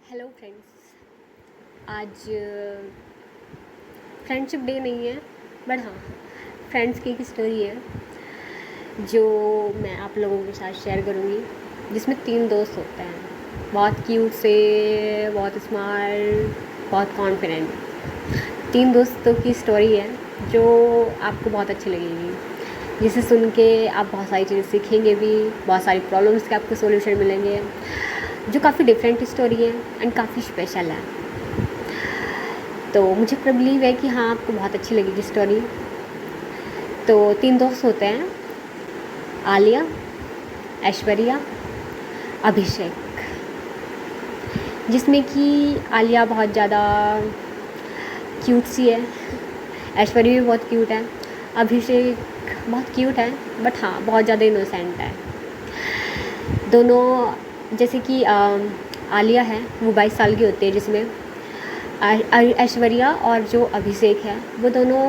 Hello friends. आज friendship day नहीं है, बट हाँ, फ्रेंड्स की एक स्टोरी है जो मैं आप लोगों के साथ शेयर करूँगी, जिसमें 3 दोस्त होते हैं, बहुत क्यूट से, बहुत स्मार्ट, बहुत कॉन्फिडेंट। 3 दोस्तों की स्टोरी है जो आपको बहुत अच्छी लगेगी, जिसे सुन के आप बहुत सारी चीज़ें सीखेंगे भी, बहुत सारी प्रॉब्लम्स के आपको सॉल्यूशन मिलेंगे, जो काफ़ी डिफरेंट स्टोरी है एंड काफ़ी स्पेशल है। तो मुझे बिलीव है कि हाँ, आपको बहुत अच्छी लगेगी स्टोरी। तो 3 दोस्त होते हैं, आलिया, ऐश्वर्या, अभिषेक, जिसमें कि आलिया बहुत ज़्यादा क्यूट सी है, ऐश्वर्या भी बहुत क्यूट है, अभिषेक बहुत क्यूट है, बट हाँ, बहुत ज़्यादा इनोसेंट है। दोनों, जैसे कि आलिया है वो 22 साल की होती है, जिसमें ऐश्वर्या और जो अभिषेक है वो दोनों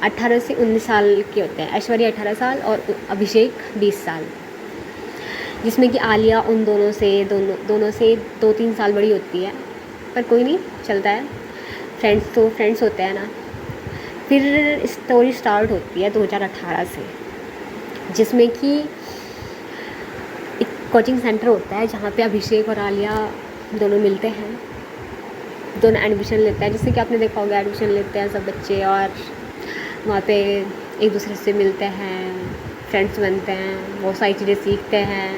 18 से 19 साल के होते हैं। ऐश्वर्या 18 साल और अभिषेक 20 साल, जिसमें कि आलिया उन दोनों से 2-3 साल बड़ी होती है, पर कोई नहीं, चलता है, फ्रेंड्स तो फ्रेंड्स होते हैं ना। फिर स्टोरी स्टार्ट होती है 2018 से, जिसमें कि एक कोचिंग सेंटर होता है जहाँ पे अभिषेक और आलिया दोनों मिलते हैं, दोनों एडमिशन लेते हैं। जैसे कि आपने देखा होगा, एडमिशन लेते हैं सब बच्चे और वहाँ पे एक दूसरे से मिलते हैं, फ्रेंड्स बनते हैं, बहुत सारी चीज़ें सीखते हैं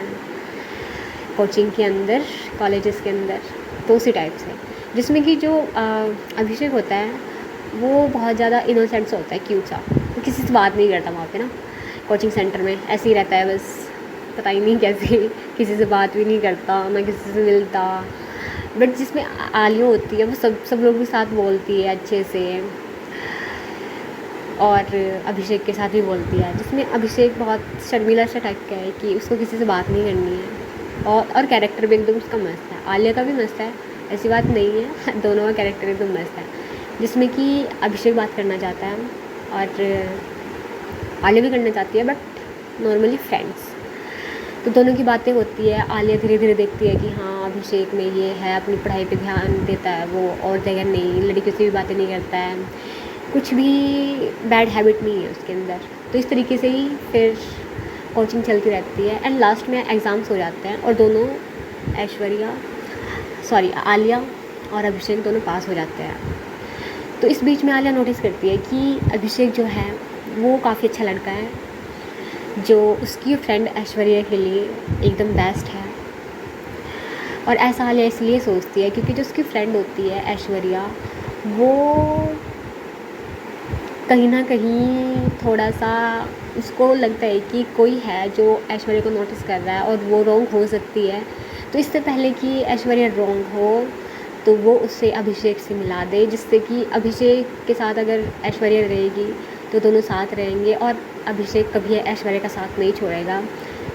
कोचिंग के अंदर, कॉलेजेस के अंदर। तो उसी टाइप से, जिसमें कि जो अभिषेक होता है वो बहुत ज़्यादा इनोसेंट सा होता है, क्यूट सा, वो किसी से बात नहीं करता वहाँ पे ना, कोचिंग सेंटर में ऐसे ही रहता है, बस पता ही नहीं कैसे किसी से बात भी नहीं करता, ना किसी से मिलता। बट जिसमें आलिया होती है वो सब लोगों के साथ बोलती है अच्छे से, और अभिषेक के साथ भी बोलती है। जिसमें अभिषेक बहुत शर्मीला सा टाइप का है कि उसको किसी से बात नहीं करनी है, और कैरेक्टर भी एकदम उसका मस्त है। आलिया का भी मस्त है, ऐसी बात नहीं है दोनों का कैरेक्टर एकदम मस्त है। जिसमें कि अभिषेक बात करना चाहता है और आलिया भी करना चाहती है, बट नॉर्मली फ्रेंड्स। तो दोनों की बातें होती है। आलिया धीरे धीरे देखती है कि हाँ, अभिषेक में ये है, अपनी पढ़ाई पे ध्यान देता है वो, और जगह नहीं, लड़कियों से भी बातें नहीं करता है, कुछ भी बैड हैबिट नहीं है उसके अंदर। तो इस तरीके से ही फिर कोचिंग चलती रहती है, एंड लास्ट में एग्ज़ाम्स हो जाते हैं और दोनों आलिया और अभिषेक दोनों पास हो जाते हैं। तो इस बीच में आलिया नोटिस करती है कि अभिषेक जो है वो काफ़ी अच्छा लड़का है, जो उसकी फ्रेंड ऐश्वर्या के लिए एकदम बेस्ट है। और ऐसा आलिया इसलिए सोचती है क्योंकि जो उसकी फ्रेंड होती है ऐश्वर्या, वो कहीं ना कहीं थोड़ा सा उसको लगता है कि कोई है जो ऐश्वर्या को नोटिस कर रहा है और वो रॉन्ग हो सकती है। तो इससे पहले कि ऐश्वर्या रॉन्ग हो, तो वो उससे अभिषेक से मिला दे, जिससे कि अभिषेक के साथ अगर ऐश्वर्या रहेगी तो दोनों साथ रहेंगे, और अभिषेक कभी ऐश्वर्या का साथ नहीं छोड़ेगा,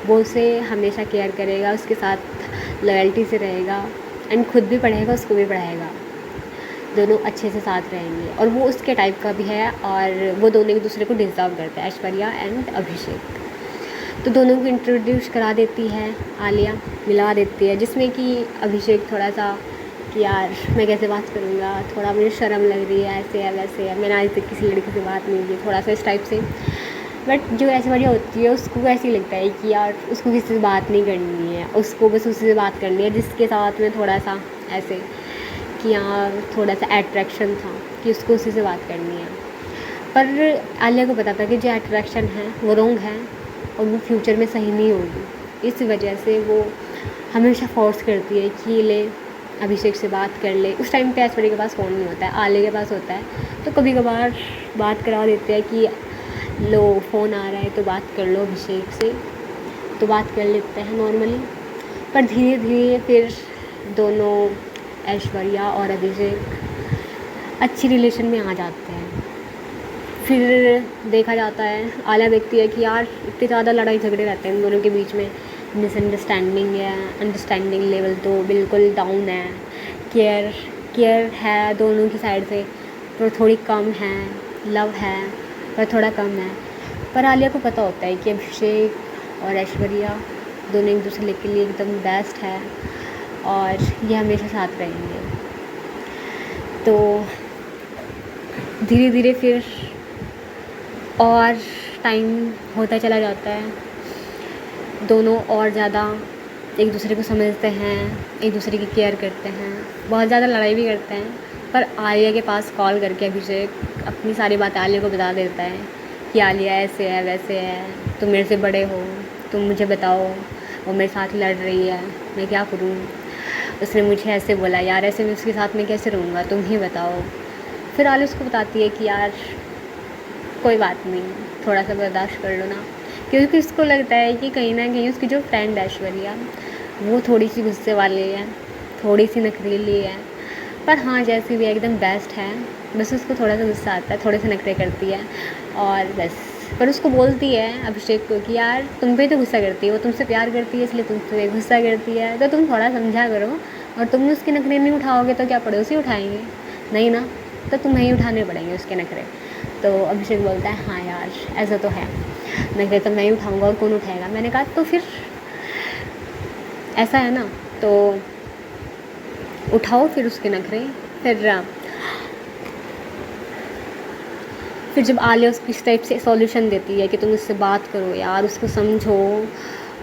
वो उसे हमेशा केयर करेगा, उसके साथ लॉयल्टी से रहेगा, एंड खुद भी पढ़ेगा, उसको भी पढ़ाएगा, दोनों अच्छे से साथ रहेंगे। और वो उसके टाइप का भी है, और वो दोनों एक दूसरे को डिज़र्व करते हैं, ऐश्वर्या एंड अभिषेक। तो दोनों को इंट्रोड्यूस करा देती है आलिया, मिला देती है, जिसमें कि अभिषेक थोड़ा सा कि यार मैं कैसे बात करूँगा, थोड़ा मुझे शर्म लग रही है, ऐसे है वैसे है, मैंने आज तक किसी लड़की से बात नहीं की, थोड़ा सा इस टाइप से। बट जो ऐश्वर्या होती है उसको ऐसे ही लगता है कि यार उसको किसी से बात नहीं करनी है, उसको बस उसी से बात करनी है जिसके साथ में थोड़ा सा ऐसे कि यहाँ थोड़ा सा अट्रैक्शन था, कि उसको उसी से बात करनी है। पर आलिया को पता था कि जो अट्रैक्शन है वो रॉन्ग है और वो फ्यूचर में सही नहीं होगी। इस वजह से वो हमेशा फोर्स करती है कि ले अभिषेक से बात कर ले। उस टाइम पे ऐश्वर्या के पास फ़ोन नहीं होता है, आलिया के पास होता है, तो कभी कभार बात करा देते हैं कि लो फ़ोन आ रहा है तो बात कर लो अभिषेक से, तो बात कर लेते हैं नॉर्मली। पर धीरे धीरे फिर दोनों, ऐश्वर्या और अभिषेक, अच्छी रिलेशन में आ जाते हैं। फिर देखा जाता है, आलिया देखती है कि यार इतने ज़्यादा लड़ाई झगड़े रहते हैं इन दोनों के बीच में, मिसअंडरस्टैंडिंग है, अंडरस्टैंडिंग लेवल तो बिल्कुल डाउन है, केयर केयर है दोनों की साइड से पर थोड़ी कम है, लव है पर थोड़ा कम है। पर आलिया को पता होता है कि अभिषेक और ऐश्वर्या दोनों एक दूसरे के लिए एकदम बेस्ट है, और ये हमेशा साथ रहेंगे। तो धीरे धीरे फिर और टाइम होता चला जाता है, दोनों और ज़्यादा एक दूसरे को समझते हैं, एक दूसरे की केयर करते हैं, बहुत ज़्यादा लड़ाई भी करते हैं। पर आलिया के पास कॉल करके अभिषेक अपनी सारी बातें आलिया को बता देता है कि आलिया ऐसे है वैसे है, तुम मेरे से बड़े हो, तुम मुझे बताओ, वो मेरे साथ लड़ रही है, मैं क्या करूँ, उसने मुझे ऐसे बोला, यार ऐसे मैं उसके साथ में कैसे रहूँगा, तुम ही बताओ। फिर आलिया उसको बताती है कि यार कोई बात नहीं, थोड़ा सा बर्दाश्त कर लो ना, क्योंकि उसको लगता है कि कहीं ना कहीं उसकी जो फ्रेंड ऐश्वर्या वो थोड़ी सी गुस्से वाली है, थोड़ी सी नखरीली है, पर हाँ जैसी भी एकदम बेस्ट है। बस उसको थोड़ा सा गुस्सा आता है, थोड़े से नखरे करती है और बस। पर उसको बोलती है अभिषेक को कि यार तुम पे तो गुस्सा करती है, वो तुमसे प्यार करती है इसलिए तुम पे गुस्सा करती है, तो तुम थोड़ा समझा करो, और तुम उसके नखरे नहीं उठाओगे तो क्या पड़ोसी उठाएंगे, नहीं ना, तो तुम्हें ही उठाने पड़ेंगे उसके नखरे। तो अभिषेक बोलता है हाँ यार ऐसा तो है, नखरे तो मैं ही उठाऊँगा और कौन उठाएगा। मैंने कहा तो फिर ऐसा है ना, तो उठाओ फिर उसके नखरे। फिर जब आलिया उसको इस टाइप से सॉल्यूशन देती है कि तुम उससे बात करो यार, उसको समझो,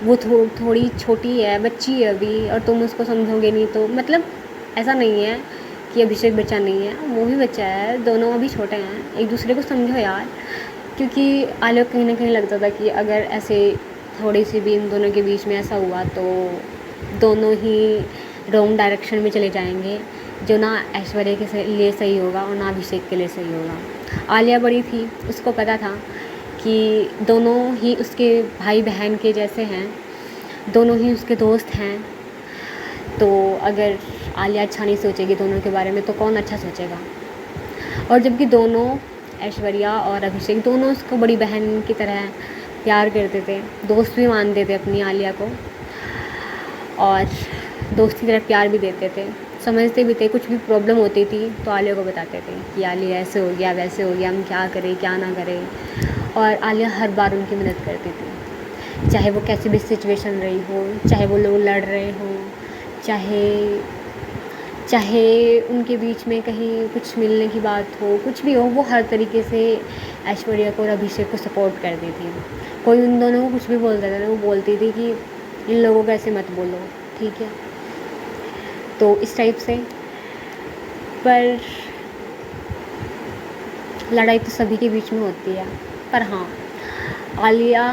वो थोड़ी छोटी है, बच्ची है अभी, और तुम उसको समझोगे नहीं तो मतलब ऐसा नहीं है कि अभिषेक बच्चा नहीं है, वो भी बच्चा है, दोनों अभी छोटे हैं, एक दूसरे को समझो यार। क्योंकि आलिया को कहीं ना कहीं लगता था कि अगर ऐसे थोड़ी सी भी इन दोनों के बीच में ऐसा हुआ तो दोनों ही रॉन्ग डायरेक्शन में चले जाएंगे, जो ना ऐश्वर्या के लिए सही होगा और ना अभिषेक के लिए सही होगा। आलिया बड़ी थी, उसको पता था कि दोनों ही उसके भाई बहन के जैसे हैं, दोनों ही उसके दोस्त हैं, तो अगर आलिया अच्छा नहीं सोचेगी दोनों के बारे में तो कौन अच्छा सोचेगा। और जबकि दोनों ऐश्वर्या और अभिषेक दोनों उसको बड़ी बहन की तरह प्यार करते थे, दोस्त भी मानते थे अपनी आलिया को, और दोस्त की तरह प्यार भी देते थे, समझते भी थे, कुछ भी प्रॉब्लम होती थी तो आलिया को बताते थे कि आलिया ऐसे हो गया वैसे हो गया, हम क्या करें क्या ना करें। और आलिया हर बार उनकी मदद करती थी, चाहे वो कैसी भी सिचुएशन रही हो, चाहे वो लोग लड़ रहे हों, चाहे उनके बीच में कहीं कुछ मिलने की बात हो, कुछ भी हो, वो हर तरीके से ऐश्वर्या को और अभिषेक को सपोर्ट करती थी। कोई उन दोनों को कुछ भी बोलता था ना, वो बोलती थी कि इन लोगों को ऐसे मत बोलो, ठीक है। तो इस टाइप से, पर लड़ाई तो सभी के बीच में होती है। पर हाँ, आलिया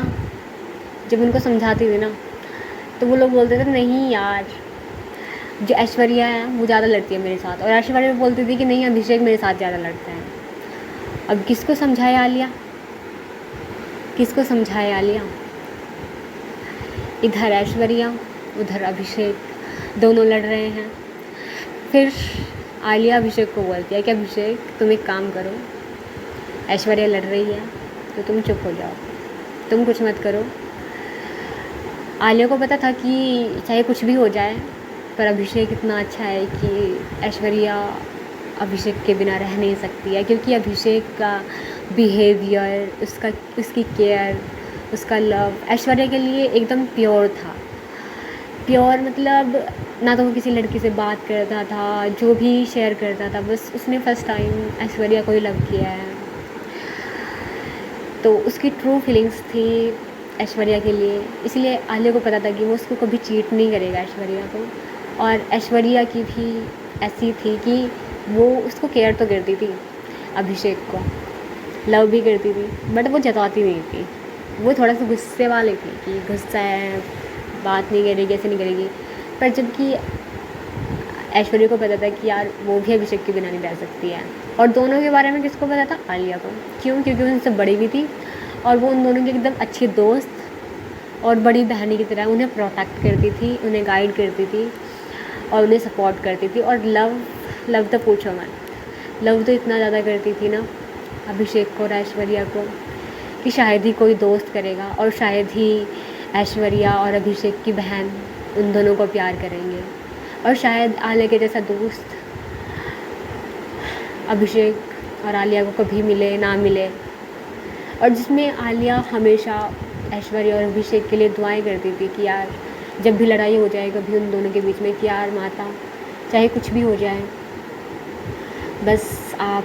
जब उनको समझाती थी ना तो वो लोग बोलते थे नहीं यार, जो ऐश्वर्या है वो ज़्यादा लड़ती है मेरे साथ, और ऐश्वर्या बोलती थी कि नहीं अभिषेक मेरे साथ ज़्यादा लड़ता है। अब किसको समझाए आलिया, किसको समझाए आलिया? इधर ऐश्वर्या उधर अभिषेक, दोनों लड़ रहे हैं। फिर आलिया अभिषेक को बोलती है कि अभिषेक तुम एक काम करो, ऐश्वर्या लड़ रही है तो तुम चुप हो जाओ, तुम कुछ मत करो। आलिया को पता था कि चाहे कुछ भी हो जाए पर अभिषेक इतना अच्छा है कि ऐश्वर्या अभिषेक के बिना रह नहीं सकती है, क्योंकि अभिषेक का बिहेवियर, उसकी केयर, उसका लव ऐश्वर्या के लिए एकदम प्योर था। प्योर मतलब ना तो वो किसी लड़की से बात करता था, जो भी शेयर करता था बस उसने फ़र्स्ट टाइम ऐश्वर्या को ही लव किया है। तो उसकी ट्रू फीलिंग्स थी ऐश्वर्या के लिए, इसलिए आलिया को पता था कि वो उसको कभी चीट नहीं करेगा ऐश्वर्या को। और ऐश्वर्या की भी ऐसी थी कि वो उसको केयर तो करती थी, अभिषेक को लव भी करती थी, बट वो जताती नहीं थी, वो थोड़ा सा गुस्से वाली थी कि गुस्सा है, बात नहीं करेगी, ऐसे नहीं करेगी। पर जबकि ऐश्वर्या को पता था कि यार वो भी अभिषेक के बिना नहीं रह सकती है। और दोनों के बारे में किसको पता था? आलिया को। क्यों? क्योंकि उनसे बड़ी भी थी और वो उन दोनों की एकदम अच्छी दोस्त और बड़ी बहनी की तरह उन्हें प्रोटेक्ट करती थी, उन्हें गाइड करती थी और उन्हें सपोर्ट करती थी। और लव तो पूछो मत, लव तो इतना ज़्यादा करती थी ना अभिषेक को और ऐश्वर्या को कि शायद ही कोई दोस्त करेगा, और शायद ही ऐश्वर्या और अभिषेक की बहन उन दोनों को प्यार करेंगे, और शायद आलिया के जैसा दोस्त अभिषेक और आलिया को कभी मिले ना मिले, और जिसमें आलिया हमेशा ऐश्वर्या और अभिषेक के लिए दुआएं करती थी कि यार जब भी लड़ाई हो जाए कभी उन दोनों के बीच में कि यार माता, चाहे कुछ भी हो जाए, बस आप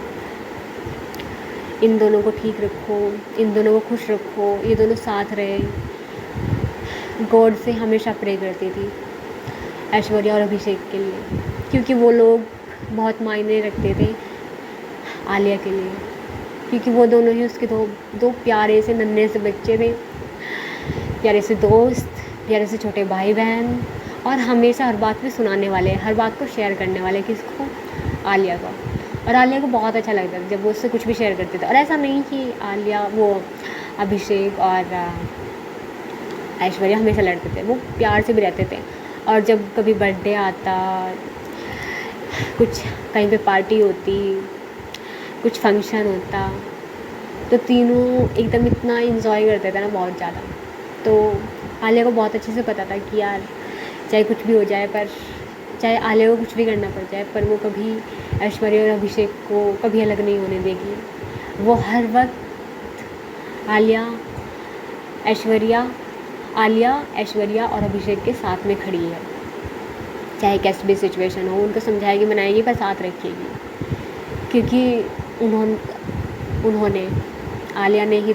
इन दोनों को ठीक रखो, इन दोनों को खुश रखो, ये दोनों साथ रहे। गॉड से हमेशा प्रे करती थी ऐश्वर्या और अभिषेक के लिए, क्योंकि वो लोग बहुत मायने रखते थे आलिया के लिए, क्योंकि वो दोनों ही उसके दो प्यारे से नन्हे से बच्चे थे, प्यारे से दोस्त, प्यारे से छोटे भाई बहन, और हमेशा हर बात में सुनाने वाले, हर बात को शेयर करने वाले, किसको? आलिया को। और आलिया को बहुत अच्छा लगता था जब वो उससे कुछ भी शेयर करते थे। और ऐसा नहीं कि आलिया वो अभिषेक और ऐश्वर्या हमेशा लड़ते थे, वो प्यार से भी रहते थे। और जब कभी बर्थडे आता, कुछ कहीं पे पार्टी होती, कुछ फंक्शन होता, तो तीनों एकदम इतना इन्जॉय करते थे ना, बहुत ज़्यादा। तो आलिया को बहुत अच्छे से पता था कि यार चाहे कुछ भी हो जाए, पर चाहे आलिया को कुछ भी करना पड़ जाए, पर वो कभी ऐश्वर्या और अभिषेक को कभी अलग नहीं होने देगी। वो हर वक्त आलिया ऐश्वर्या और अभिषेक के साथ में खड़ी है, चाहे कैसी भी सिचुएशन हो, उनको समझाएगी, मनाएगी, पर साथ रखेगी। क्योंकि उन्होंने आलिया ने ही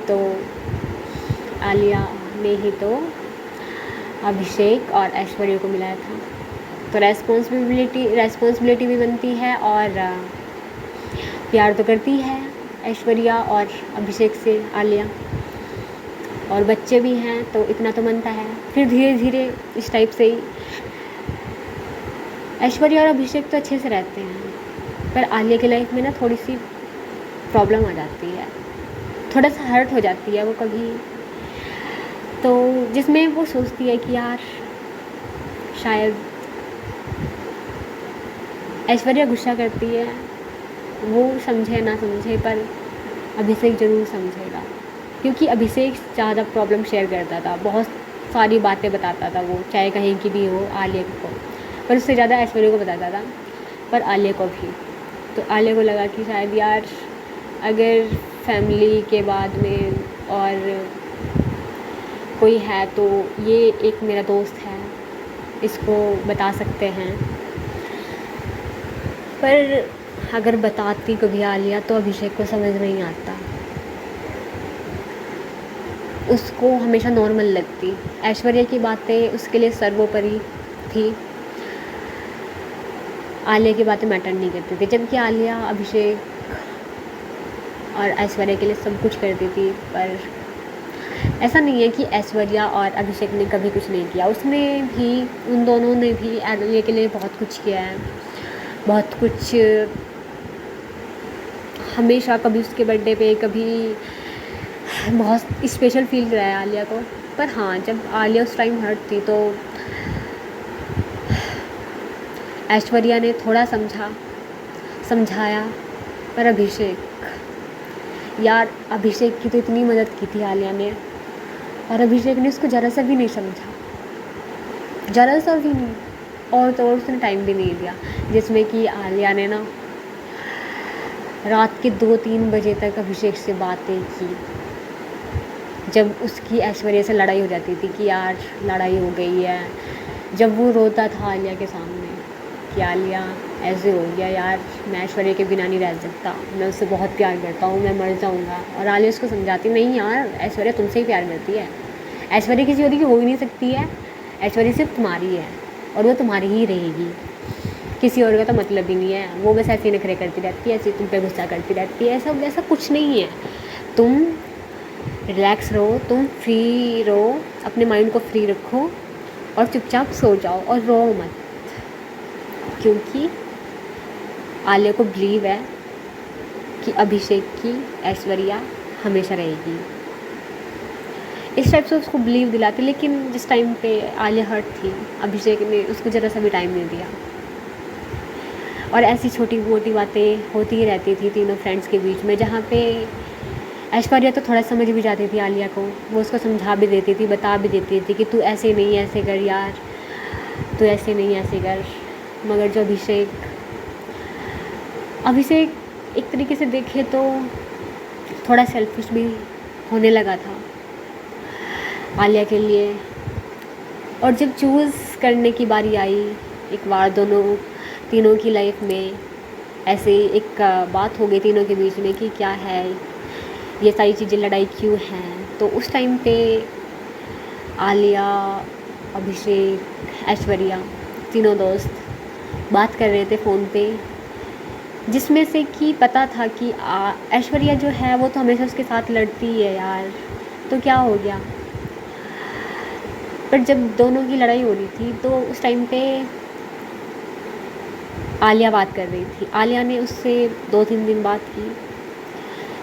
तो अभिषेक और ऐश्वर्या को मिलाया था। तो रेस्पॉन्सिबिलिटी भी बनती है, और प्यार तो करती है ऐश्वर्या और अभिषेक से आलिया, और बच्चे भी हैं, तो इतना तो बनता है। फिर धीरे धीरे इस टाइप से ही ऐश्वर्या और अभिषेक तो अच्छे से रहते हैं, पर आलिया की लाइफ में ना थोड़ी सी प्रॉब्लम आ जाती है, थोड़ा सा हर्ट हो जाती है वो कभी, तो जिसमें वो सोचती है कि यार शायद ऐश्वर्या गुस्सा करती है, वो समझे ना समझे, पर अभिषेक ज़रूर समझेगा, क्योंकि अभिषेक ज़्यादा प्रॉब्लम शेयर करता था, बहुत सारी बातें बताता था वो, चाहे कहीं की भी हो आलिया को, पर उससे ज़्यादा ऐश्वर्या को बताता था, पर आलिया को भी। तो आलिया को लगा कि शायद यार अगर फैमिली के बाद में और कोई है तो ये एक मेरा दोस्त है, इसको बता सकते हैं। पर अगर बताती कभी आलिया तो अभिषेक को समझ नहीं आता, उसको हमेशा नॉर्मल लगती। ऐश्वर्या की बातें उसके लिए सर्वोपरि थी, आलिया की बातें मैटर नहीं करती थी, जबकि आलिया अभिषेक और ऐश्वर्या के लिए सब कुछ करती थी। पर ऐसा नहीं है कि ऐश्वर्या और अभिषेक ने कभी कुछ नहीं किया, उन दोनों ने भी आलिया के लिए बहुत कुछ किया है, बहुत कुछ, हमेशा कभी उसके बर्थडे पे कभी बहुत स्पेशल फील कराया आलिया को। पर हाँ, जब आलिया उस टाइम हर्ट थी तो ऐश्वर्या ने थोड़ा समझाया, पर अभिषेक की तो इतनी मदद की थी आलिया ने, और अभिषेक ने उसको ज़रा सा भी नहीं समझा, ज़रा सा भी नहीं, और तो और उसने टाइम भी नहीं दिया, जिसमें कि आलिया ने ना रात के 2-3 बजे तक अभिषेक से बातें की, जब उसकी ऐश्वर्या से लड़ाई हो जाती थी कि यार लड़ाई हो गई है, जब वो रोता था आलिया के सामने कि आलिया ऐसे हो गया यार, मैं ऐश्वर्या के बिना नहीं रह सकता, मैं उससे बहुत प्यार करता हूँ, मैं मर जाऊँगा। और आलिया उसको समझाती, नहीं यार ऐश्वर्या तुमसे ही प्यार करती है, ऐश्वर्या किसी और की हो ही नहीं सकती है, ऐश्वर्या सिर्फ तुम्हारी है और वो तुम्हारी ही रहेगी, किसी और का तो मतलब ही नहीं है, वो बस ऐसे नखरे करती रहती है, ऐसे तुम पे गुस्सा करती रहती है, ऐसा कुछ नहीं है। तुम रिलैक्स रहो, तुम फ्री रहो, अपने माइंड को फ्री रखो और चुपचाप सो जाओ और रो मत, क्योंकि आलिया को बिलीव है कि अभिषेक की ऐश्वर्या हमेशा रहेगी। इस टाइप से उसको बिलीव दिलाती, लेकिन जिस टाइम पे आलिया हर्ट थी, अभिषेक ने उसको ज़रा सा भी टाइम नहीं दिया, और ऐसी छोटी मोटी बातें होती ही रहती थी तीनों फ्रेंड्स के बीच में, जहाँ पे ऐश्वर्या तो थोड़ा समझ भी जाती थी आलिया को, वो उसको समझा भी देती थी, बता भी देती थी कि तू ऐसे नहीं ऐसे कर यार, तू ऐसे नहीं ऐसे कर। मगर जो अभिषेक एक तरीके से देखे तो थोड़ा सेल्फिश भी होने लगा था आलिया के लिए, और जब चूज़ करने की बारी आई एक बार तीनों की लाइफ में, ऐसे एक बात हो गई तीनों के बीच में कि क्या है ये सारी चीज़ें, लड़ाई क्यों हैं। तो उस टाइम पे आलिया, अभिषेक, ऐश्वर्या, तीनों दोस्त बात कर रहे थे फ़ोन पे, जिसमें से कि पता था कि ऐश्वर्या जो है वो तो हमेशा उसके साथ लड़ती है यार, तो क्या हो गया। पर जब दोनों की लड़ाई हो रही थी तो उस टाइम पे आलिया बात कर रही थी। आलिया ने उससे 2-3 दिन बात की,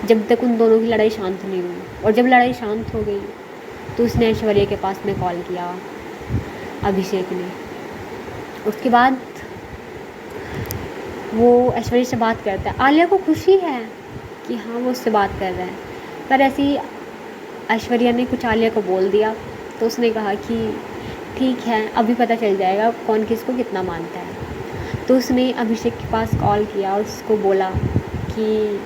जब तक उन दोनों की लड़ाई शांत नहीं हुई। और जब लड़ाई शांत हो गई तो उसने ऐश्वर्या के पास में कॉल किया, अभिषेक ने। उसके बाद वो ऐश्वर्या से बात करता है। आलिया को खुशी है कि हाँ वो उससे बात कर रहा है, पर ऐसे ही ऐश्वर्या ने कुछ आलिया को बोल दिया तो उसने कहा कि ठीक है, अभी पता चल जाएगा कौन किसको कितना मानता है। तो उसने अभिषेक के पास कॉल किया और उसको बोला कि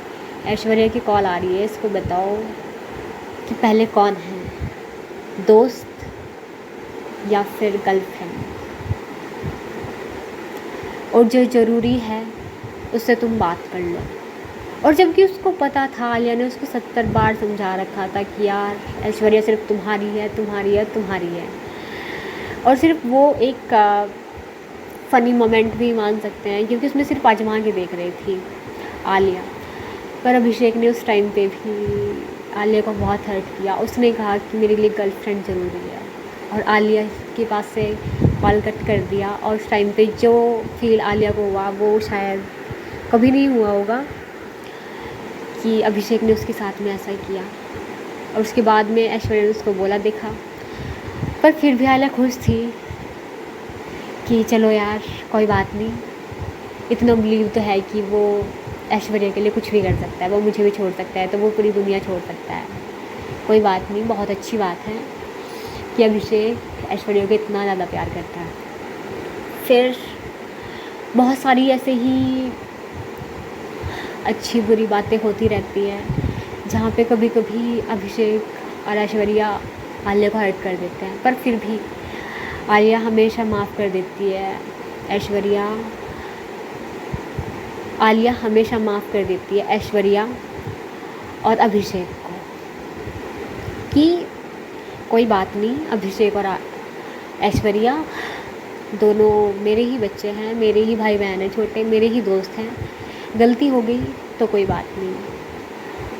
ऐश्वर्या की कॉल आ रही है, इसको बताओ कि पहले कौन है, दोस्त या फिर गर्लफ्रेंड, और जो ज़रूरी है उससे तुम बात कर लो। और जबकि उसको पता था, आलिया ने उसको 70 बार समझा रखा था कि यार ऐश्वर्या सिर्फ तुम्हारी है, तुम्हारी है, तुम्हारी है। और सिर्फ वो एक फ़नी मोमेंट भी मान सकते हैं क्योंकि उसमें सिर्फ आजमा के देख रही थी आलिया। पर अभिषेक ने उस टाइम पे भी आलिया को बहुत हर्ट किया। उसने कहा कि मेरे लिए गर्लफ्रेंड ज़रूरी है, और आलिया के पास से कॉल कट कर दिया। और उस टाइम पे जो फील आलिया को हुआ वो शायद कभी नहीं हुआ होगा कि अभिषेक ने उसके साथ में ऐसा किया। और उसके बाद में ऐश्वर्या ने उसको बोला देखा, पर फिर भी आलिया खुश थी कि चलो यार कोई बात नहीं, इतना बिलीव तो है कि वो ऐश्वर्या के लिए कुछ भी कर सकता है, वो मुझे भी छोड़ सकता है तो वो पूरी दुनिया छोड़ सकता है। कोई बात नहीं, बहुत अच्छी बात है कि अभिषेक ऐश्वर्या को इतना ज़्यादा प्यार करता है। फिर बहुत सारी ऐसे ही अच्छी बुरी बातें होती रहती हैं जहाँ पे कभी कभी अभिषेक और ऐश्वर्या आलिया को हर्ट कर देते हैं, पर फिर भी आलिया हमेशा माफ़ कर देती है आलिया हमेशा माफ़ कर देती है ऐश्वर्या और अभिषेक को कि कोई बात नहीं, अभिषेक और ऐश्वर्या दोनों मेरे ही बच्चे हैं, मेरे ही भाई बहन हैं छोटे, मेरे ही दोस्त हैं, गलती हो गई तो कोई बात नहीं।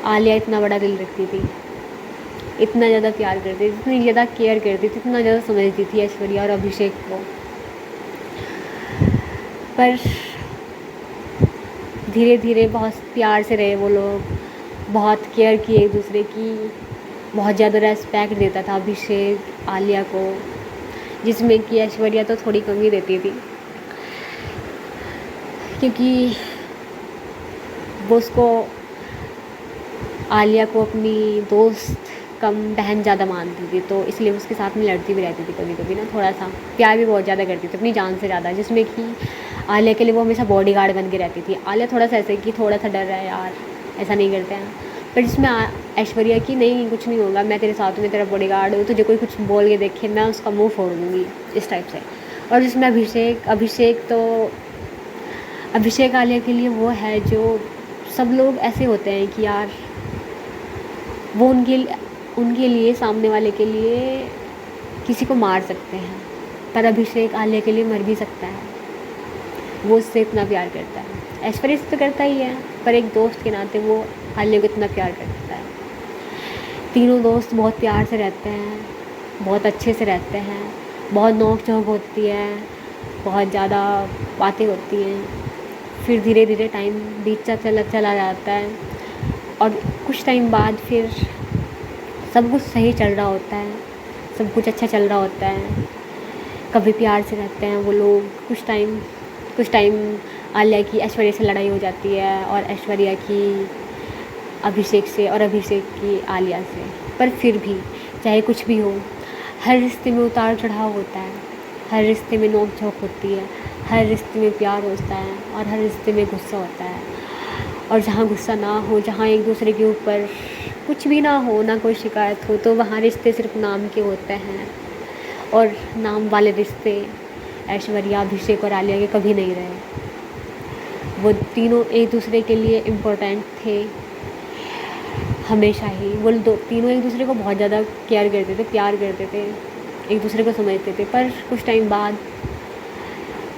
आलिया इतना बड़ा दिल रखती थी, इतना ज़्यादा प्यार करती थी, इतनी ज़्यादा केयर करती थी, इतना ज़्यादा समझती थी ऐश्वर्या और अभिषेक को। पर धीरे धीरे बहुत प्यार से रहे वो लोग, बहुत केयर की एक दूसरे की, बहुत ज़्यादा रेस्पेक्ट देता था अभिषेक आलिया को, जिसमें कि ऐश्वर्या तो थोड़ी कमी देती थी क्योंकि वो उसको आलिया को अपनी दोस्त कम बहन ज़्यादा मानती थी, तो इसलिए उसके साथ में लड़ती भी रहती थी कभी कभी ना, थोड़ा सा प्यार भी बहुत ज़्यादा करती थी अपनी जान से ज़्यादा, जिसमें कि आलिया के लिए वो हमेशा बॉडीगार्ड बन के रहती थी। आलिया थोड़ा सा ऐसे कि थोड़ा सा डर रहा है यार, ऐसा नहीं करते हैं, पर जिसमें ऐश्वर्या की नहीं कुछ नहीं होगा, मैं तेरे साथ में, तेरा बॉडीगार्ड हूँ, तुझे कोई कुछ बोल के देखे मैं उसका मुँह फोड़ दूँगी, इस टाइप से। और जिसमें अभिषेक आलिया के लिए वो है जो सब लोग ऐसे होते हैं कि यार वो उनके लिए सामने वाले के लिए किसी को मार सकते हैं, पर अभिषेक आलिया के लिए मर भी सकता है, वो उससे इतना प्यार करता है। ऐश्वर्या से तो करता ही है, पर एक दोस्त के नाते वो आलिया को इतना प्यार करता है। तीनों दोस्त बहुत प्यार से रहते हैं, बहुत अच्छे से रहते हैं, बहुत नोक झोंक होती है, बहुत ज़्यादा बातें होती हैं। फिर धीरे धीरे टाइम बीतता चला जाता है और कुछ टाइम बाद फिर सब कुछ सही चल रहा होता है, सब कुछ अच्छा चल रहा होता है, कभी प्यार से रहते हैं वो लोग। कुछ टाइम आलिया की ऐश्वर्या से लड़ाई हो जाती है और ऐश्वर्या की अभिषेक से और अभिषेक की आलिया से। पर फिर भी चाहे कुछ भी हो, हर रिश्ते में उतार चढ़ाव होता है, हर रिश्ते में नोक झोंक होती है, हर रिश्ते में प्यार होता है और हर रिश्ते में गुस्सा होता है। और जहाँ गुस्सा ना हो, जहाँ एक दूसरे के ऊपर कुछ भी ना हो, ना कोई शिकायत हो, तो वहाँ रिश्ते सिर्फ नाम के होते हैं और नाम वाले रिश्ते ऐश्वर्या, अभिषेक और आलिया के कभी नहीं रहे। वो तीनों एक दूसरे के लिए इम्पोर्टेंट थे हमेशा ही। वो तीनों एक दूसरे को बहुत ज़्यादा केयर करते थे, प्यार करते थे, एक दूसरे को समझते थे। पर कुछ टाइम बाद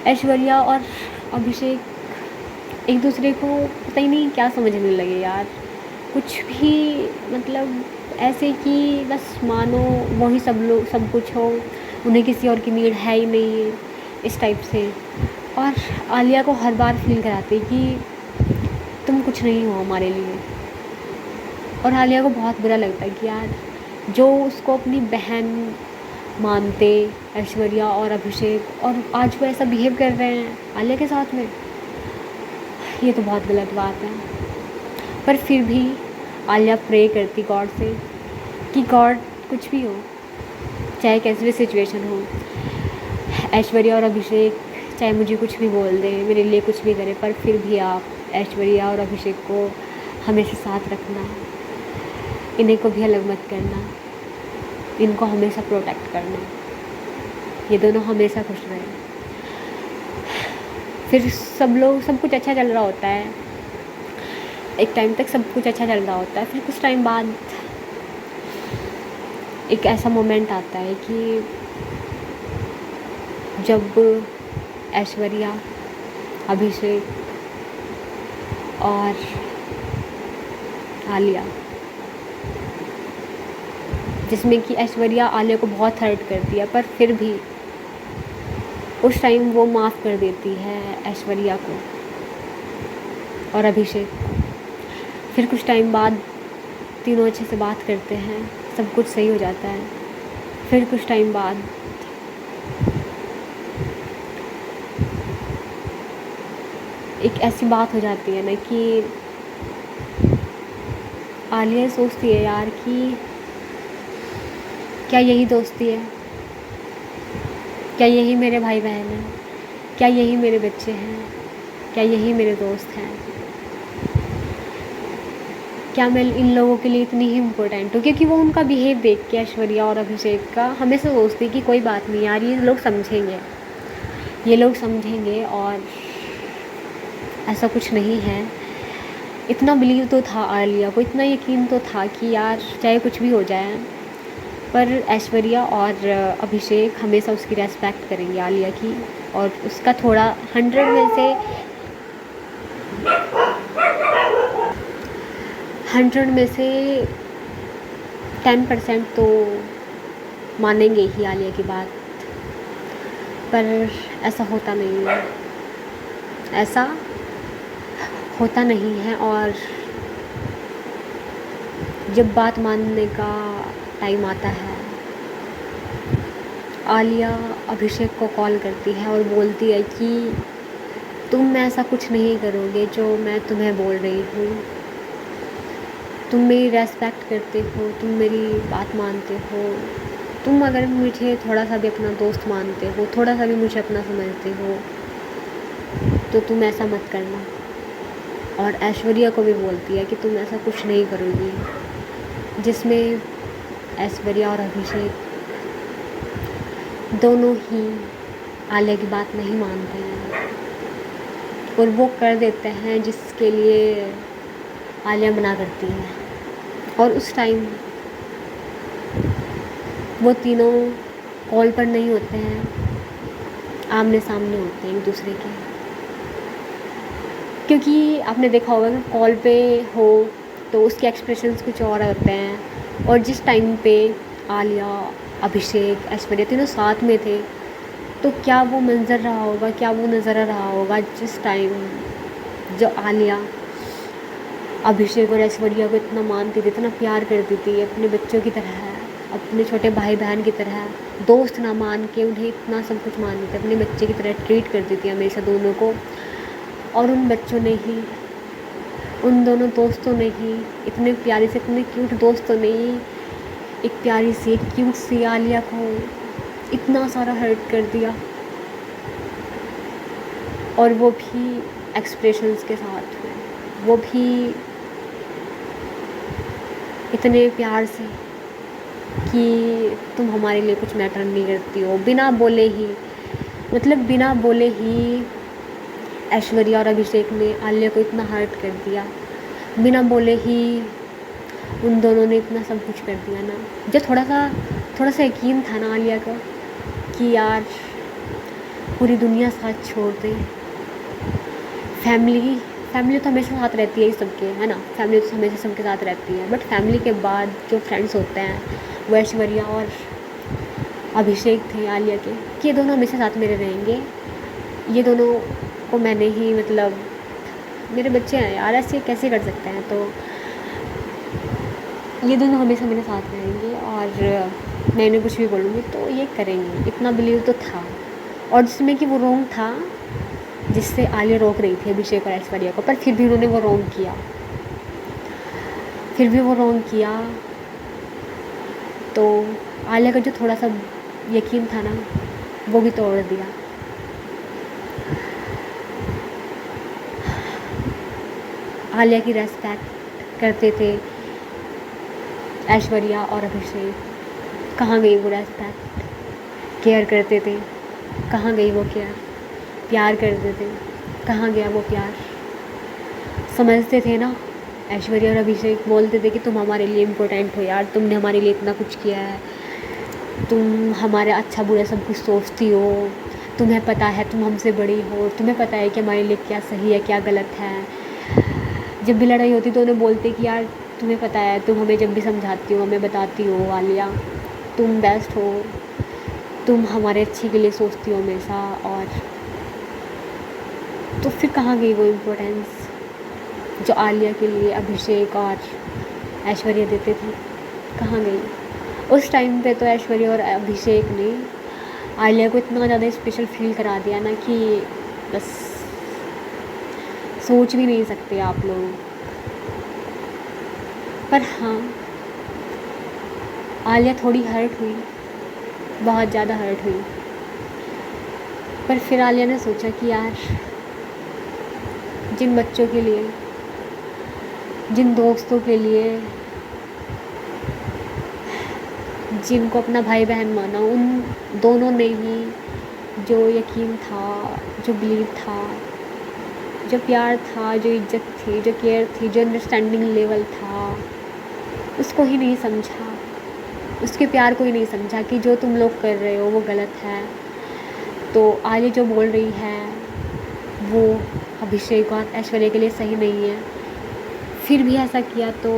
ऐश्वर्या और अभिषेक एक दूसरे को पता ही नहीं क्या समझने लगे यार। कुछ भी मतलब ऐसे कि बस मानो वही सब कुछ हो, उन्हें किसी और की नीड है ही नहीं है, इस टाइप से। और आलिया को हर बार फील कराते कि तुम कुछ नहीं हो हमारे लिए। और आलिया को बहुत बुरा लगता है कि यार जो उसको अपनी बहन मानते ऐश्वर्या और अभिषेक, और आज वो ऐसा बिहेव कर रहे हैं आलिया के साथ में, ये तो बहुत गलत बात है। पर फिर भी आलिया प्रे करती गॉड से कि गॉड कुछ भी हो, चाहे कैसी भी सिचुएशन हो, ऐश्वर्या और अभिषेक चाहे मुझे कुछ भी बोल दें, मेरे लिए कुछ भी करें, पर फिर भी आप ऐश्वर्या और अभिषेक को हमेशा साथ रखना, इन्हें को भी अलग मत करना, इनको हमेशा प्रोटेक्ट करना, ये दोनों हमेशा खुश रहें। फिर सब कुछ अच्छा चल रहा होता है, एक टाइम तक सब कुछ अच्छा चल रहा होता है। फिर कुछ टाइम बाद एक ऐसा मोमेंट आता है कि जब ऐश्वर्या, अभिषेक और आलिया, जिसमें कि ऐश्वर्या आलिया को बहुत हर्ट करती है, पर फिर भी उस टाइम वो माफ़ कर देती है ऐश्वर्या को और अभिषेक को। फिर कुछ टाइम बाद तीनों अच्छे से बात करते हैं, सब कुछ सही हो जाता है। फिर कुछ टाइम बाद एक ऐसी बात हो जाती है ना कि आलिया सोचती है यार कि क्या यही दोस्ती है, क्या यही मेरे भाई बहन हैं, क्या यही मेरे बच्चे हैं, क्या यही मेरे दोस्त हैं, क्या मैं इन लोगों के लिए इतनी ही इम्पोर्टेंट हूँ। क्योंकि वो उनका बिहेव देख के ऐश्वर्या और अभिषेक का हमेशा सोचती कि कोई बात नहीं यार, ये लोग समझेंगे, ये लोग समझेंगे, और ऐसा कुछ नहीं है। इतना बिलीव तो था आलिया को, इतना यकीन तो था कि यार चाहे कुछ भी हो जाए, पर ऐश्वर्या और अभिषेक हमेशा उसकी रेस्पेक्ट करेंगे आलिया की, और उसका थोड़ा 100 में से 10% तो मानेंगे ही आलिया की बात। पर ऐसा होता नहीं है, ऐसा होता नहीं है। और जब बात मानने का टाइम आता है, आलिया अभिषेक को कॉल करती है और बोलती है कि तुम ऐसा कुछ नहीं करोगे जो मैं तुम्हें बोल रही हूँ, तुम मेरी रेस्पेक्ट करते हो, तुम मेरी बात मानते हो, तुम अगर मुझे थोड़ा सा भी अपना दोस्त मानते हो, थोड़ा सा भी मुझे अपना समझते हो, तो तुम ऐसा मत करना। और ऐश्वर्या को भी बोलती है कि तुम ऐसा कुछ नहीं करोगी, जिसमें ऐश्वर्या और अभिषेक दोनों ही आलिया की बात नहीं मानते हैं, और वो कर देते हैं जिसके लिए आलिया मना करती है। और उस टाइम वो तीनों कॉल पर नहीं होते हैं, आमने सामने होते हैं एक दूसरे के। क्योंकि आपने देखा होगा कि कॉल पे हो तो उसके एक्सप्रेशंस कुछ और होते हैं, और जिस टाइम पे आलिया, अभिषेक, ऐश्वर्या तीनों साथ में थे, तो क्या वो मंज़र रहा होगा, क्या वो नज़ारा रहा होगा जिस टाइम जो आलिया अभिषेक और ऐश्वर्या को इतना मानती थी, इतना प्यार करती थी, अपने बच्चों की तरह, अपने छोटे भाई बहन की तरह, दोस्त ना मान के उन्हें इतना सब कुछ मानती थी, अपने बच्चे की तरह ट्रीट करती थी हमेशा दोनों को। और उन बच्चों ने ही, उन दोनों दोस्तों ने ही, इतने प्यारे से, इतने क्यूट दोस्तों ने ही एक प्यारी सी, एक क्यूट सी आलिया को इतना सारा हर्ट कर दिया, और वो भी एक्सप्रेशंस के साथ में, वो भी इतने प्यार से कि तुम हमारे लिए कुछ मैटर नहीं करती हो, बिना बोले ही, मतलब बिना बोले ही ऐश्वर्या और अभिषेक ने आलिया को इतना हर्ट कर दिया, बिना बोले ही उन दोनों ने इतना सब कुछ कर दिया ना। जो थोड़ा सा यकीन था ना आलिया का कि यार पूरी दुनिया साथ छोड़ दे, फैमिली तो हमेशा साथ रहती है ही सबके, है ना, फैमिली तो हमेशा सबके साथ रहती है, बट फैमिली के बाद जो फ्रेंड्स होते हैं वो ऐश्वर्या और अभिषेक थे आलिया के, कि ये दोनों हमेशा साथ मेरे रहेंगे, ये दोनों को मैंने ही, मतलब मेरे बच्चे हैं यार, ऐसे कैसे कर सकते हैं, तो ये दोनों हमेशा मेरे साथ रहेंगे और मैं इन्हें कुछ भी बोलूँगी तो ये करेंगे, इतना बिलीव तो था। और जिसमें कि वो रॉन्ग था, जिससे आलिया रोक रही थी अभिषेक और ऐश्वर्या को, पर फिर भी उन्होंने वो रॉन्ग किया, तो आलिया का जो थोड़ा सा यकीन था ना वो भी तोड़ दिया। आलिया की रेस्पेक्ट करते थे ऐश्वर्या और अभिषेक, कहाँ गई वो रेस्पेक्ट, केयर करते थे, कहाँ गई वो केयर, प्यार करते थे, कहाँ गया वो प्यार, समझते थे ना। ऐश्वर्या और अभिषेक बोलते थे कि तुम हमारे लिए इम्पोर्टेंट हो यार, तुमने हमारे लिए इतना कुछ किया है, तुम हमारे अच्छा बुरा सब कुछ सोचती हो, तुम्हें पता है तुम हमसे बड़ी हो, तुम्हें पता है कि हमारे लिए क्या सही है क्या गलत है। जब भी लड़ाई होती तो उन्हें बोलते कि यार तुम्हें पता है, तुम हमें जब भी समझाती हो, हमें बताती हो आलिया, तुम बेस्ट हो, तुम हमारे अच्छे के लिए सोचती हो हमेशा। और तो फिर कहाँ गई वो इम्पोर्टेंस जो आलिया के लिए अभिषेक और ऐश्वर्या देते थे, कहाँ गई। उस टाइम पे तो ऐश्वर्या और अभिषेक ने आलिया को इतना ज़्यादा स्पेशल फील करा दिया ना कि बस सोच भी नहीं सकते आप लोग। पर हाँ, आलिया थोड़ी हर्ट हुई, बहुत ज़्यादा हर्ट हुई, पर फिर आलिया ने सोचा कि यार जिन बच्चों के लिए, जिन दोस्तों के लिए, जिनको अपना भाई बहन माना, उन दोनों ने ही जो यकीन था, जो बिलीव था, जो प्यार था, जो इज्जत थी, जो केयर थी, जो अंडरस्टैंडिंग लेवल था, उसको ही नहीं समझा, उसके प्यार को ही नहीं समझा कि जो तुम लोग कर रहे हो वो गलत है। तो आलिया जो बोल रही है वो अभिषेक और ऐश्वर्या के लिए सही नहीं है, फिर भी ऐसा किया तो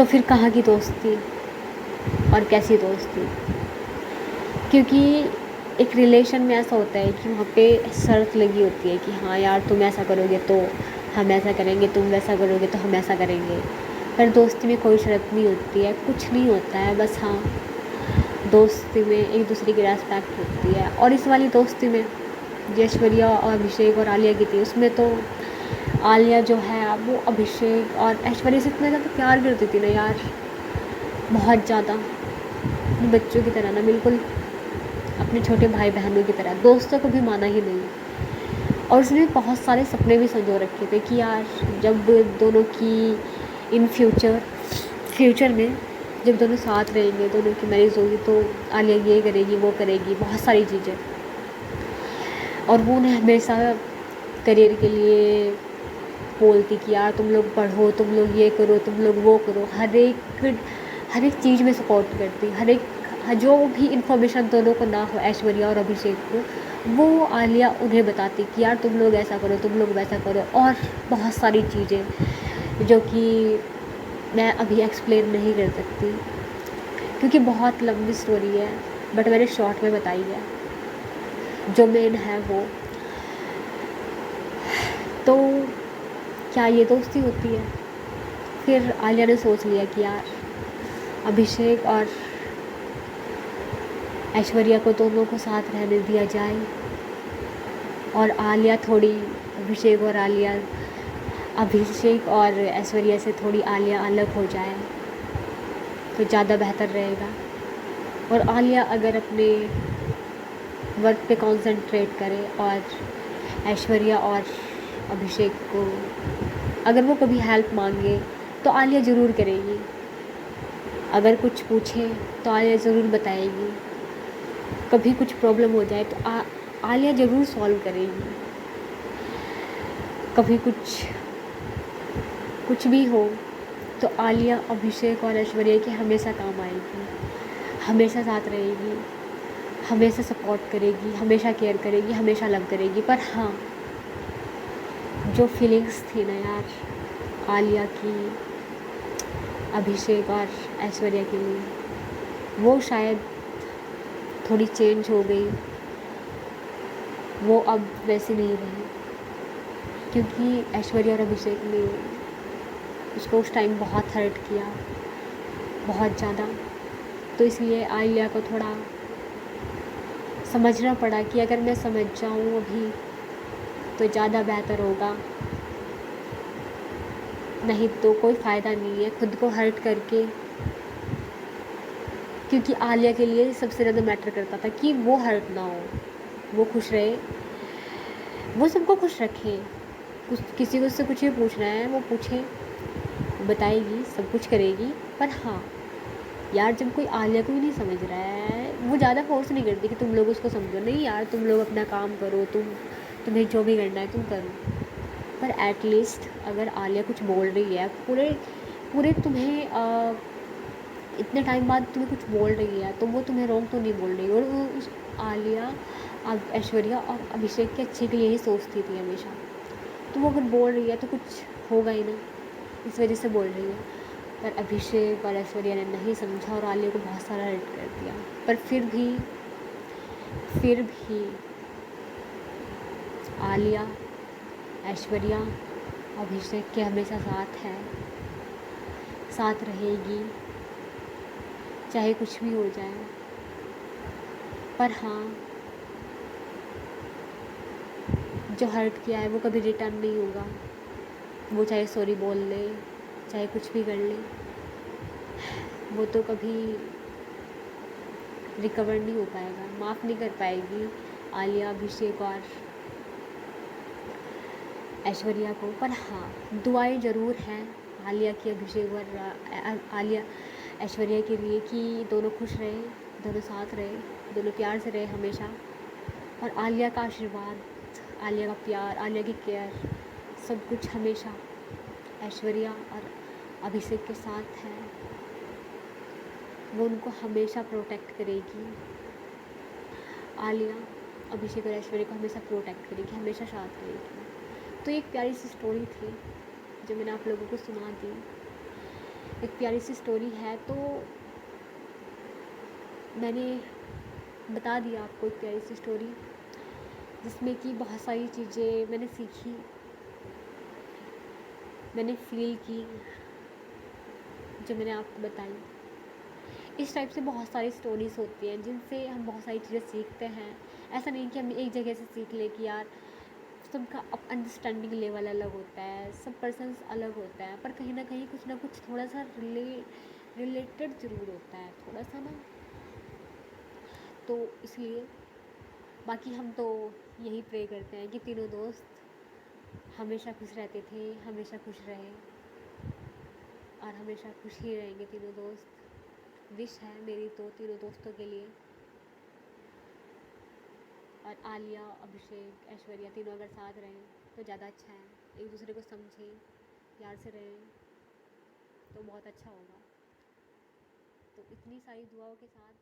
फिर कहाँ की दोस्ती और कैसी दोस्ती। क्योंकि एक रिलेशन में ऐसा होता है कि वहाँ पे शर्त लगी होती है कि हाँ यार तुम ऐसा करोगे तो हम ऐसा करेंगे, तुम वैसा करोगे तो हम ऐसा करेंगे। पर दोस्ती में कोई शर्त नहीं होती है, कुछ नहीं होता है, बस हाँ दोस्ती में एक दूसरे की रेस्पेक्ट होती है। और इस वाली दोस्ती में जो ऐश्वर्या और अभिषेक और आलिया की थी, उसमें तो आलिया जो है वो अभिषेक और ऐश्वर्या से इतना ज़्यादा प्यार करती थी ना यार, बहुत ज़्यादा, अपने बच्चों की तरह ना, बिल्कुल अपने छोटे भाई बहनों की तरह, दोस्तों को भी माना ही नहीं। और उसने बहुत सारे सपने भी संजो रखे थे कि यार जब दोनों की इन फ्यूचर में जब दोनों साथ रहेंगे, दोनों की मैरिज होगी तो आलिया ये करेगी वो करेगी, बहुत सारी चीज़ें। और वो उन्हें हमेशा करियर के लिए बोलती कि यार तुम लोग पढ़ो, तुम लोग ये करो, तुम लोग वो करो, हर एक चीज़ में सपोर्ट करती, हर एक जो भी इन्फॉर्मेशन दोनों को ना हो, ऐश्वर्या और अभिषेक को, वो आलिया उन्हें बताती कि यार तुम लोग ऐसा करो, तुम लोग वैसा करो। और बहुत सारी चीज़ें जो कि मैं अभी एक्सप्लेन नहीं कर सकती क्योंकि बहुत लंबी स्टोरी है, बट मैंने शॉर्ट में बताई है जो मेन है वो। तो क्या ये दोस्ती होती है। फिर आलिया ने सोच लिया कि यार अभिषेक और ऐश्वर्या को दोनों को साथ रहने दिया जाए और आलिया थोड़ी अभिषेक और ऐश्वर्या से थोड़ी आलिया अलग हो जाए तो ज़्यादा बेहतर रहेगा। और आलिया अगर अपने वर्क पे कंसंट्रेट करे और ऐश्वर्या और अभिषेक को अगर वो कभी हेल्प मांगे तो आलिया ज़रूर करेगी, अगर कुछ पूछे तो आलिया ज़रूर बताएगी, कभी कुछ प्रॉब्लम हो जाए तो आलिया ज़रूर सॉल्व करेगी, कभी कुछ भी हो तो आलिया अभिषेक और ऐश्वर्या के हमेशा काम आएगी, हमेशा साथ रहेगी, हमेशा सपोर्ट करेगी, हमेशा केयर करेगी, हमेशा लव करेगी। पर हाँ, जो फीलिंग्स थी ना यार आलिया की अभिषेक और ऐश्वर्या के लिए, वो शायद थोड़ी चेंज हो गई, वो अब वैसी नहीं रही, क्योंकि ऐश्वर्या और अभिषेक ने उसको उस टाइम बहुत हर्ट किया, बहुत ज़्यादा। तो इसलिए आलिया को थोड़ा समझना पड़ा कि अगर मैं समझ जाऊँ अभी तो ज़्यादा बेहतर होगा, नहीं तो कोई फ़ायदा नहीं है खुद को हर्ट करके। क्योंकि आलिया के लिए सबसे ज़्यादा मैटर करता था कि वो हर्ट ना हो, वो खुश रहे, वो सबको खुश रखे। किसी को उससे कुछ भी पूछना है वो पूछे, बताएगी, सब कुछ करेगी। पर हाँ यार, जब कोई आलिया को भी नहीं समझ रहा है, वो ज़्यादा फोर्स नहीं करती कि तुम लोग उसको समझो, नहीं यार तुम लोग अपना काम करो, तुम्हें जो भी करना है तुम करो। पर एटलीस्ट अगर आलिया कुछ बोल रही है, पूरे तुम्हें इतने टाइम बाद तुम्हें कुछ बोल रही है, तो वो तुम्हें रॉन्ग तो नहीं बोल रही। और वो उस आलिया अब ऐश्वर्या और अभिषेक के अच्छे के लिए ही सोचती थी हमेशा, तो वो अगर बोल रही है तो कुछ होगा ही ना, इस वजह से बोल रही है। पर अभिषेक और ऐश्वर्या ने नहीं समझा और आलिया को बहुत सारा हर्ट कर दिया। पर फिर भी आलिया ऐश्वर्या अभिषेक के हमेशा साथ है, साथ रहेगी, चाहे कुछ भी हो जाए। पर हाँ, जो हर्ट किया है वो कभी रिटर्न नहीं होगा, वो चाहे सॉरी बोल ले, चाहे कुछ भी कर ले, वो तो कभी रिकवर नहीं हो पाएगा, माफ़ नहीं कर पाएगी आलिया अभिषेक और ऐश्वर्या को। पर हाँ, दुआएं ज़रूर हैं आलिया की अभिषेक और आलिया ऐश्वर्या के लिए कि दोनों खुश रहे, दोनों साथ रहे, दोनों प्यार से रहे हमेशा। और आलिया का आशीर्वाद, आलिया का प्यार, आलिया की केयर, सब कुछ हमेशा ऐश्वर्या और अभिषेक के साथ है। वो उनको हमेशा प्रोटेक्ट करेगी, आलिया अभिषेक और ऐश्वर्या को हमेशा प्रोटेक्ट करेगी, हमेशा साथ रहेगी। तो एक प्यारी सी स्टोरी थी जो मैंने आप लोगों को सुना दी, एक प्यारी सी स्टोरी है, तो मैंने बता दिया आपको एक प्यारी सी स्टोरी जिसमें कि बहुत सारी चीज़ें मैंने सीखी, मैंने फील की, जो मैंने आपको बताई। इस टाइप से बहुत सारी स्टोरीज़ होती हैं जिनसे हम बहुत सारी चीज़ें सीखते हैं। ऐसा नहीं कि हम एक जगह से सीख ले कि यार सबका अंडरस्टैंडिंग लेवल अलग होता है, सब पर्सन्स अलग होता है, पर कहीं ना कहीं कुछ ना कुछ थोड़ा सा रिलेटेड ज़रूर होता है, थोड़ा सा ना। तो इसलिए बाकी हम तो यही प्रे करते हैं कि तीनों दोस्त हमेशा खुश रहते थे, हमेशा खुश रहे और हमेशा खुश ही रहेंगे तीनों दोस्त। विश है मेरी तो तीनों दोस्तों के लिए। और आलिया अभिषेक ऐश्वर्या तीनों अगर साथ रहें तो ज़्यादा अच्छा है, एक दूसरे को समझें, प्यार से रहें तो बहुत अच्छा होगा। तो इतनी सारी दुआओं के साथ